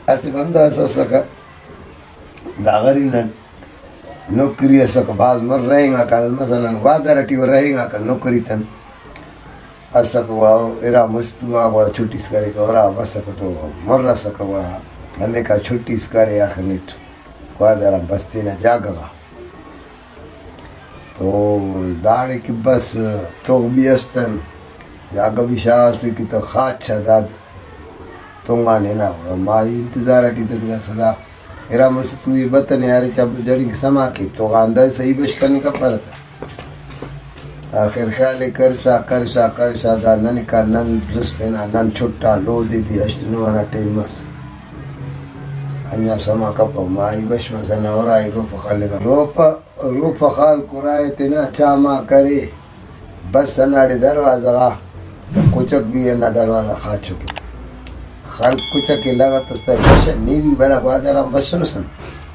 ایسے بندہ ایسا سکا داغری نوکری ایسا کا بعض مر رہیں گا کہ مثلا وعدہ رٹی و رہیں گا کہ نوکری تن ایسا کہ وہ ارا مستو آبا چھٹی سکرے کہ ارا بسا کہ تو مر رہا سکا وہ ہمیں کہا چھٹی سکرے آخر نیٹ وعدہ رہا بستی نہ جاگا گا تو داڑے کی بس تو بھی استن جاگا بھی شاہستی کی تو خواہ چھا داد تونگا نینا ہوا مائی انتظار اٹی تک صدا ارا مستو یہ بطن یاری چاپ جڑی سما کی تو انداز صحیح بش کرنے کا پڑتا آخر خیال کرسا دا ننکا نن رستینا نن چھٹا لو دی بھی اشتنو آنا ٹیم مس انیا سما کپا مائی بش مسنا اور آئی رو فخال لگا رو فخال قرآن تینا چاما کرے بس سناڑی دروازہ گا کچک بھی انا دروازہ خواہ چکے خلق کچھ کے لگا تو اس پر بشن نیوی بڑا بادرام بشن سن